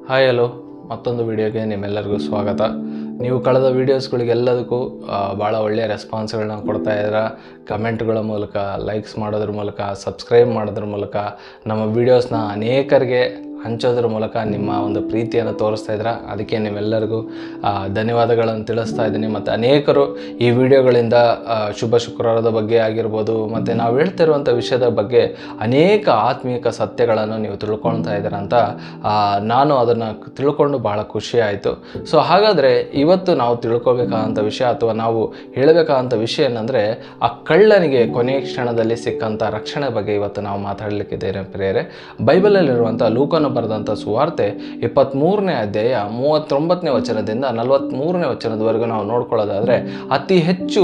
Hi hello, ಮತ್ತೊಂದು ವಿಡಿಯೋಗೆ ನಿಮ್ಮೆಲ್ಲರಿಗೂ ಸ್ವಾಗತ. ನೀವು ಕಳೆದ ವೀಡಿಯೋಸ್ಗಳಿಗೆಲ್ಲದಕ್ಕೂ ಭಾಳ ಒಳ್ಳೆಯ ರೆಸ್ಪಾನ್ಸ್ಗಳನ್ನ ಕೊಡ್ತಾ ಇದ್ದೀರಾ. ಕಮೆಂಟ್ಗಳ ಮೂಲಕ, ಲೈಕ್ಸ್ ಮಾಡೋದ್ರ ಮೂಲಕ, ಸಬ್ಸ್ಕ್ರೈಬ್ ಮಾಡೋದ್ರ ಮೂಲಕ, ನಮ್ಮ ವೀಡಿಯೋಸ್ನ ಅನೇಕರಿಗೆ ಹಂಚೋದ್ರ ಮೂಲಕ ನಿಮ್ಮ ಒಂದು ಪ್ರೀತಿಯನ್ನು ತೋರಿಸ್ತಾ ಇದ್ದೀರಾ. ಅದಕ್ಕೆ ನಿಮ್ಮೆಲ್ಲರಿಗೂ ಧನ್ಯವಾದಗಳನ್ನು ತಿಳಿಸ್ತಾ ಇದ್ದೀನಿ. ಮತ್ತು ಅನೇಕರು ಈ ವಿಡಿಯೋಗಳಿಂದ ಶುಭ ಶುಕ್ರವಾರದ ಬಗ್ಗೆ ಆಗಿರ್ಬೋದು, ಮತ್ತು ನಾವು ಹೇಳ್ತಿರುವಂಥ ವಿಷಯದ ಬಗ್ಗೆ ಅನೇಕ ಆತ್ಮೀಕ ಸತ್ಯಗಳನ್ನು ನೀವು ತಿಳ್ಕೊಳ್ತಾ ಇದ್ದೀರ ಅಂತ ನಾನು ಅದನ್ನು ತಿಳ್ಕೊಂಡು ಭಾಳ ಖುಷಿ ಆಯಿತು. ಸೊ ಹಾಗಾದರೆ ಇವತ್ತು ನಾವು ತಿಳ್ಕೊಬೇಕಾದಂಥ ವಿಷಯ ಅಥವಾ ನಾವು ಹೇಳಬೇಕಾದಂಥ ವಿಷಯ ಏನಂದರೆ, ಆ ಕಳ್ಳನಿಗೆ ಕೊನೆಯ ಕ್ಷಣದಲ್ಲಿ ಸಿಕ್ಕಂಥ ರಕ್ಷಣೆ ಬಗ್ಗೆ ಇವತ್ತು ನಾವು ಮಾತಾಡಲಿಕ್ಕಿದ್ದೇನೆ ಪ್ರಿಯರೇ. ಬೈಬಲಲ್ಲಿರುವಂಥ ಲೂಕನು ಬರೆದಂಥ ಸುವಾರ್ತೆ 23ನೇ ಅಧ್ಯಾಯ 39ನೇ ವಚನದಿಂದ 43ನೇ ವಚನದವರೆಗೂ ನಾವು ನೋಡ್ಕೊಳ್ಳೋದಾದರೆ ಅತಿ ಹೆಚ್ಚು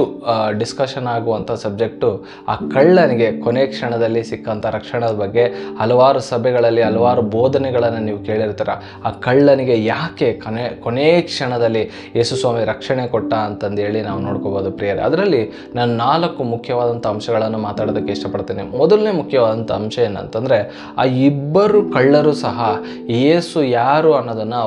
ಡಿಸ್ಕಷನ್ ಆಗುವಂಥ ಸಬ್ಜೆಕ್ಟು ಆ ಕಳ್ಳನಿಗೆ ಕೊನೆ ಕ್ಷಣದಲ್ಲಿ ಸಿಕ್ಕಂಥ ರಕ್ಷಣೆಯ ಬಗ್ಗೆ. ಹಲವಾರು ಸಭೆಗಳಲ್ಲಿ ಹಲವಾರು ಬೋಧನೆಗಳನ್ನು ನೀವು ಕೇಳಿರ್ತೀರ. ಆ ಕಳ್ಳನಿಗೆ ಯಾಕೆ ಕೊನೆ ಕ್ಷಣದಲ್ಲಿ ಯೇಸು ಸ್ವಾಮಿ ರಕ್ಷಣೆ ಕೊಟ್ಟ ಅಂತಂದೇಳಿ ನಾವು ನೋಡ್ಕೋಬೋದು ಪ್ರಿಯರೇ. ಅದರಲ್ಲಿ ನಾನು 4 ಮುಖ್ಯವಾದಂಥ ಅಂಶಗಳನ್ನು ಮಾತಾಡೋದಕ್ಕೆ ಇಷ್ಟಪಡ್ತೇನೆ. ಮೊದಲನೇ ಮುಖ್ಯವಾದಂಥ ಅಂಶ ಏನಂತಂದರೆ, ಆ ಇಬ್ಬರು ಕಳ್ಳರು ಸಹ ಯೇಸು ಯಾರು ಅನ್ನೋದನ್ನು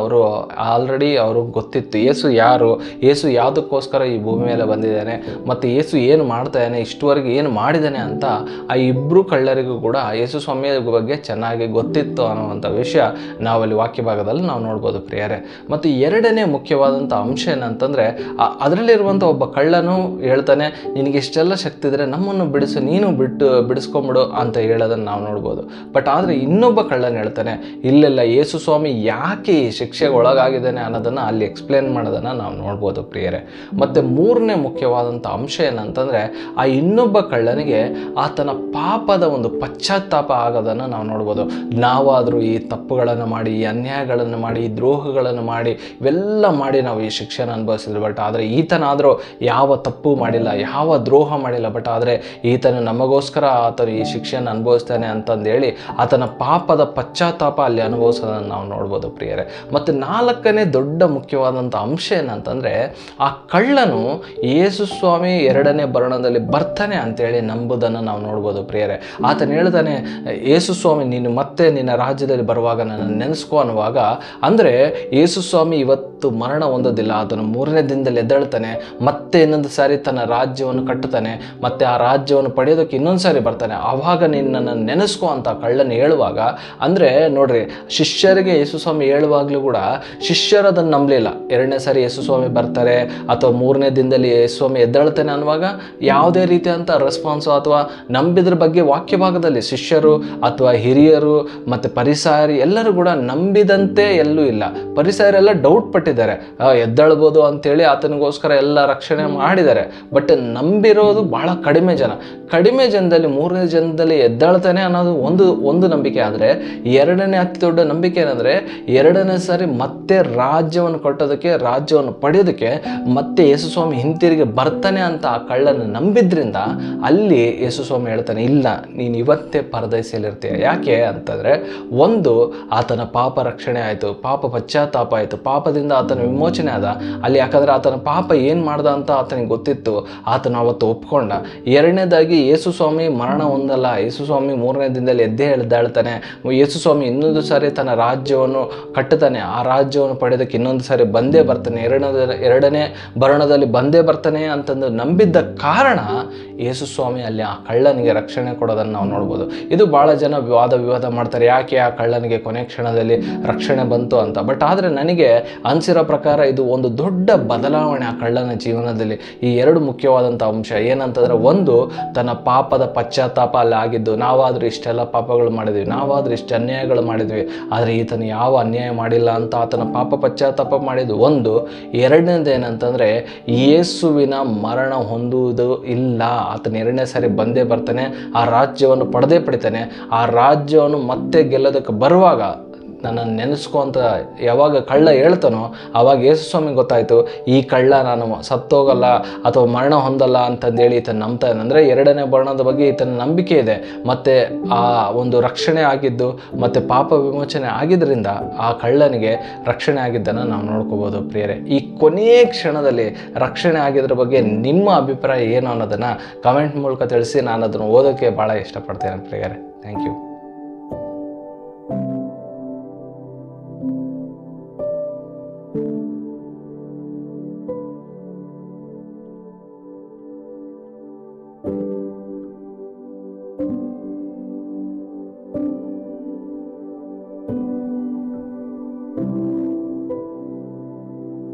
ಆಲ್ರೆಡಿ ಅವ್ರಿಗೆ ಗೊತ್ತಿತ್ತು. ಯೇಸು ಯಾರು, ಯೇಸು ಯಾವುದಕ್ಕೋಸ್ಕರ ಈ ಭೂಮಿ ಮೇಲೆ ಬಂದಿದ್ದಾನೆ, ಮತ್ತು ಯೇಸು ಏನು ಮಾಡ್ತಾಯಿದ್ದಾನೆ, ಇಷ್ಟುವರೆಗೆ ಏನು ಮಾಡಿದ್ದಾನೆ ಅಂತ ಆ ಇಬ್ಬರು ಕಳ್ಳರಿಗೂ ಕೂಡ ಯೇಸು ಸ್ವಾಮಿಯ ಬಗ್ಗೆ ಚೆನ್ನಾಗಿ ಗೊತ್ತಿತ್ತು ಅನ್ನುವಂಥ ವಿಷಯ ನಾವಲ್ಲಿ ವಾಕ್ಯ ಭಾಗದಲ್ಲಿ ನಾವು ನೋಡ್ಬೋದು ಪ್ರಿಯರೇ. ಮತ್ತು ಎರಡನೇ ಮುಖ್ಯವಾದಂಥ ಅಂಶ ಏನಂತಂದರೆ, ಅದರಲ್ಲಿರುವಂಥ ಒಬ್ಬ ಕಳ್ಳನು ಹೇಳ್ತಾನೆ, ನಿನಗೆ ಇಷ್ಟೆಲ್ಲ ಶಕ್ತಿ ಇದ್ದರೆ ನಮ್ಮನ್ನು ಬಿಡಿಸು, ನೀನು ಬಿಡಿಸ್ಕೊಂಬಿಡು ಅಂತ ಹೇಳೋದನ್ನು ನಾವು ನೋಡ್ಬೋದು. ಬಟ್ ಆದರೆ ಇನ್ನೊಬ್ಬ ಕಳ್ಳನ ಹೇಳ್ತಾನೆ, ಇಲ್ಲ ಯೇಸು ಸ್ವಾಮಿ ಯಾಕೆ ಈ ಶಿಕ್ಷೆಗೆ ಒಳಗಾಗಿದ್ದಾನೆ ಅನ್ನೋದನ್ನು ಅಲ್ಲಿ ಎಕ್ಸ್ಪ್ಲೇನ್ ಮಾಡೋದನ್ನು ನಾವು ನೋಡ್ಬೋದು ಪ್ರಿಯರೇ. ಮತ್ತು ಮೂರನೇ ಮುಖ್ಯವಾದಂಥ ಅಂಶ ಏನಂತಂದರೆ, ಆ ಇನ್ನೊಬ್ಬ ಕಳ್ಳನಿಗೆ ಆತನ ಪಾಪದ ಒಂದು ಪಶ್ಚಾತ್ತಾಪ ಆಗೋದನ್ನು ನಾವು ನೋಡ್ಬೋದು. ನಾವಾದರೂ ಈ ತಪ್ಪುಗಳನ್ನು ಮಾಡಿ, ಈ ಅನ್ಯಾಯಗಳನ್ನು ಮಾಡಿ, ಈ ದ್ರೋಹಗಳನ್ನು ಮಾಡಿ, ಇವೆಲ್ಲ ಮಾಡಿ ನಾವು ಈ ಶಿಕ್ಷೆನ ಅನುಭವಿಸಿದ್ರು. ಬಟ್ ಆದರೆ ಈತನಾದರೂ ಯಾವ ತಪ್ಪು ಮಾಡಿಲ್ಲ, ಯಾವ ದ್ರೋಹ ಮಾಡಿಲ್ಲ. ಬಟ್ ಆದರೆ ಈತನು ನಮಗೋಸ್ಕರ ಆತನು ಈ ಶಿಕ್ಷೆಯನ್ನು ಅನುಭವಿಸ್ತಾನೆ ಅಂತಂದೇಳಿ ಆತನ ಪಾಪದ ಪಶ್ಚಾತ್ತಾಪ ಅಲ್ಲಿ ಅನುಭವಿಸೋದನ್ನು ನಾವು ನೋಡ್ಬೋದು ಪ್ರಿಯರೇ. ಮತ್ತು 4ನೇ ದೊಡ್ಡ ಮುಖ್ಯವಾದಂಥ ಅಂಶ ಏನಂತಂದರೆ, ಆ ಕಳ್ಳನು ಯೇಸು ಸ್ವಾಮಿ 2ನೇ ಬರಣದಲ್ಲಿ ಬರ್ತಾನೆ ಅಂತೇಳಿ ನಂಬುವುದನ್ನು ನಾವು ನೋಡ್ಬೋದು ಪ್ರಿಯರೇ. ಆತನು ಹೇಳ್ತಾನೆ, ಯೇಸು ಸ್ವಾಮಿ ನೀನು ಮತ್ತೆ ನಿನ್ನ ರಾಜ್ಯದಲ್ಲಿ ಬರುವಾಗ ನನ್ನ ನೆನೆಸ್ಕೊ ಅನ್ನುವಾಗ, ಅಂದರೆ ಯೇಸು ಸ್ವಾಮಿ ಇವತ್ತು ಮರಣ ಹೊಂದೋದಿಲ್ಲ, ಆತನು 3ನೇ ದಿನದಲ್ಲಿ ಎದ್ದೇಳ್ತಾನೆ, ಮತ್ತೆ ಇನ್ನೊಂದು ಸಾರಿ ತನ್ನ ರಾಜ್ಯವನ್ನು ಕಟ್ಟುತ್ತಾನೆ, ಮತ್ತು ಆ ರಾಜ್ಯವನ್ನು ಪಡೆಯೋದಕ್ಕೆ ಇನ್ನೊಂದು ಸಾರಿ ಬರ್ತಾನೆ, ಆವಾಗ ನಿನ್ನನ್ನು ನೆನೆಸ್ಕೊ ಅಂತ ಕಳ್ಳನು ಹೇಳುವಾಗ, ಅಂದರೆ ನೋಡ್ರಿ, ಶಿಷ್ಯರಿಗೆ ಯೇಸು ಸ್ವಾಮಿ ಹೇಳುವಾಗಲೂ ಕೂಡ ಶಿಷ್ಯರು ಅದನ್ನು ನಂಬಲಿಲ್ಲ. 2ನೇ ಸಾರಿ ಯೇಸು ಸ್ವಾಮಿ ಬರ್ತಾರೆ ಅಥವಾ 3ನೇ ದಿನದಲ್ಲಿ ಯೇಸು ಸ್ವಾಮಿ ಎದ್ದೇಳ್ತಾನೆ ಅನ್ನುವಾಗ ಯಾವುದೇ ರೀತಿಯಂಥ ರೆಸ್ಪಾನ್ಸು ಅಥವಾ ನಂಬಿದ್ರ ಬಗ್ಗೆ ವಾಕ್ಯ ಭಾಗದಲ್ಲಿ ಶಿಷ್ಯರು ಅಥವಾ ಹಿರಿಯರು ಮತ್ತು ಪರಿಸಾಯರು ಎಲ್ಲರೂ ಕೂಡ ನಂಬಿದಂತೆ ಎಲ್ಲೂ ಇಲ್ಲ. ಪರಿಸಾಯರೆಲ್ಲ ಡೌಟ್ ಪಟ್ಟಿದ್ದಾರೆ, ಎದ್ದೇಳ್ಬೋದು ಅಂತೇಳಿ ಆತನಿಗೋಸ್ಕರ ಎಲ್ಲ ರಕ್ಷಣೆ ಮಾಡಿದ್ದಾರೆ. ಬಟ್ ನಂಬಿರೋದು ಭಾಳ ಕಡಿಮೆ ಜನದಲ್ಲಿ 3ನೇ ಜನದಲ್ಲಿ ಎದ್ದೇಳ್ತಾನೆ ಅನ್ನೋದು ಒಂದು ನಂಬಿಕೆ. ಆದರೆ 2ನೇ ಅತಿ ದೊಡ್ಡ ನಂಬಿಕೆ ಏನಂದರೆ, 2ನೇ ಸಾರಿ ಮತ್ತೆ ರಾಜ್ಯವನ್ನು ಕಟ್ಟೋದಕ್ಕೆ, ರಾಜ್ಯವನ್ನು ಪಡೆಯೋದಕ್ಕೆ ಮತ್ತೆ ಯೇಸು ಸ್ವಾಮಿ ಹಿಂತಿರುಗಿ ಬರ್ತಾನೆ ಅಂತ ಆ ಕಳ್ಳನ ನಂಬಿದ್ರಿಂದ ಅಲ್ಲಿ ಯೇಸು ಸ್ವಾಮಿ ಹೇಳ್ತಾನೆ, ಇಲ್ಲ ನೀನು ಇವತ್ತೇ ಪರದೈಸಲಿರ್ತೀಯ. ಯಾಕೆ ಅಂತಂದರೆ, ಒಂದು ಆತನ ಪಾಪ ರಕ್ಷಣೆ ಆಯಿತು, ಪಾಪ ಪಶ್ಚಾತ್ತಾಪ ಆಯಿತು, ಪಾಪದಿಂದ ಆತನ ವಿಮೋಚನೆ ಆದ ಅಲ್ಲಿ. ಯಾಕಂದರೆ ಆತನ ಪಾಪ ಏನು ಮಾಡ್ದ ಅಂತ ಆತನಿಗೆ ಗೊತ್ತಿತ್ತು, ಆತನ ಅವತ್ತು ಒಪ್ಕೊಂಡ. 2ನೇದಾಗಿ ಯೇಸು ಸ್ವಾಮಿ ಮರಣ ಹೊಂದಲ್ಲ, ಯೇಸು ಸ್ವಾಮಿ 3ನೇ ದಿನದಲ್ಲಿ ಎದ್ದೇ ಎದ್ದೇಳ್ತಾನೆ, ಯೇಸು ಸ್ವಾಮಿ ಇನ್ನೊಂದು ಸಾರಿ ತನ್ನ ರಾಜ್ಯವನ್ನು ಕಟ್ಟುತ್ತಾನೆ, ಆ ರಾಜ್ಯವನ್ನು ಪಡೆಯೋದಕ್ಕೆ ಇನ್ನೊಂದು ಸಾರಿ ಬಂದೇ ಬರ್ತಾನೆ, 2ನೇ ಬರಣದಲ್ಲಿ ಬಂದೇ ಬರ್ತಾನೆ ಅಂತಂದು ನಂಬಿದ್ದ ಕಾರಣ ಯೇಸು ಸ್ವಾಮಿ ಅಲ್ಲಿ ಆ ಕಳ್ಳನಿಗೆ ರಕ್ಷಣೆ ಕೊಡೋದನ್ನು ನಾವು ನೋಡ್ಬೋದು. ಇದು ಭಾಳ ಜನ ವಿವಾದ ಮಾಡ್ತಾರೆ, ಯಾಕೆ ಆ ಕಳ್ಳನಿಗೆ ಕೊನೆ ಕ್ಷಣದಲ್ಲಿ ರಕ್ಷಣೆ ಬಂತು ಅಂತ. ಬಟ್ ಆದರೆ ನನಗೆ ಅನಿಸಿರೋ ಪ್ರಕಾರ ಇದು ಒಂದು ದೊಡ್ಡ ಬದಲಾವಣೆ ಆ ಕಳ್ಳನ ಜೀವನದಲ್ಲಿ. ಈ 2 ಮುಖ್ಯವಾದಂಥ ಅಂಶ ಏನಂತಂದರೆ, ಒಂದು ತನ್ನ ಪಾಪದ ಪಶ್ಚಾತ್ತಾಪ ಅಲ್ಲಿ ಆಗಿದ್ದು, ನಾವಾದರೂ ಇಷ್ಟೆಲ್ಲ ಪಾಪಗಳು ಮಾಡಿದ್ವಿ, ನಾವಾದರೂ ಇಷ್ಟು ಅನ್ಯಾಯಗಳು ಮಾಡಿದ್ವಿ, ಆದರೆ ಈತನು ಯಾವ ಅನ್ಯಾಯ ಮಾಡಿಲ್ಲ ಅಂತ ಆತನ ಪಾಪ ಪಶ್ಚಾತ್ತಾಪ ಮಾಡಿದ್ದು ಒಂದು. 2ನೇದು ಏನಂತಂದರೆ, ಯೇಸುವಿನ ಮರಣ ಹೊಂದುವುದು ಇಲ್ಲ, ಆತನ 2ನೇ ಸಾರಿ ಬಂದೇ ಬರ್ತಾನೆ, ಆ ರಾಜ್ಯವನ್ನು ಪಡಿತಾನೆ. ಆ ರಾಜ್ಯವನ್ನು ಮತ್ತೆ ಗೆಲ್ಲೋದಕ್ಕೆ ಬರುವಾಗ ನನ್ನನ್ನು ನೆನೆಸ್ಕೊ ಅಂತ ಯಾವಾಗ ಕಳ್ಳ ಹೇಳ್ತಾನೋ ಆವಾಗ ಯೇಸು ಸ್ವಾಮಿಗೆ ಗೊತ್ತಾಯಿತು, ಈ ಕಳ್ಳ ನಾನು ಸತ್ತೋಗಲ್ಲ ಅಥವಾ ಮರಣ ಹೊಂದಲ್ಲ ಅಂತಂದೇಳಿ ಈತನ ನಂಬ್ತಾನೆ. ಅಂದರೆ 2ನೇ ಬರಣದ ಬಗ್ಗೆ ಈತನ ನಂಬಿಕೆ ಇದೆ, ಮತ್ತು ಆ ಒಂದು ರಕ್ಷಣೆ ಆಗಿದ್ದು ಮತ್ತು ಪಾಪ ವಿಮೋಚನೆ ಆಗಿದ್ದರಿಂದ ಆ ಕಳ್ಳನಿಗೆ ರಕ್ಷಣೆ ಆಗಿದ್ದನ್ನು ನಾವು ನೋಡ್ಕೋಬೋದು ಪ್ರಿಯರೇ. ಈ ಕೊನೆಯ ಕ್ಷಣದಲ್ಲಿ ರಕ್ಷಣೆ ಆಗಿದ್ರ ಬಗ್ಗೆ ನಿಮ್ಮ ಅಭಿಪ್ರಾಯ ಏನು ಅನ್ನೋದನ್ನು ಕಮೆಂಟ್ ಮೂಲಕ ತಿಳಿಸಿ. ನಾನು ಅದನ್ನು ಓದೋಕ್ಕೆ ಭಾಳ ಇಷ್ಟಪಡ್ತೇನೆ ಪ್ರಿಯರೇ. Thank you.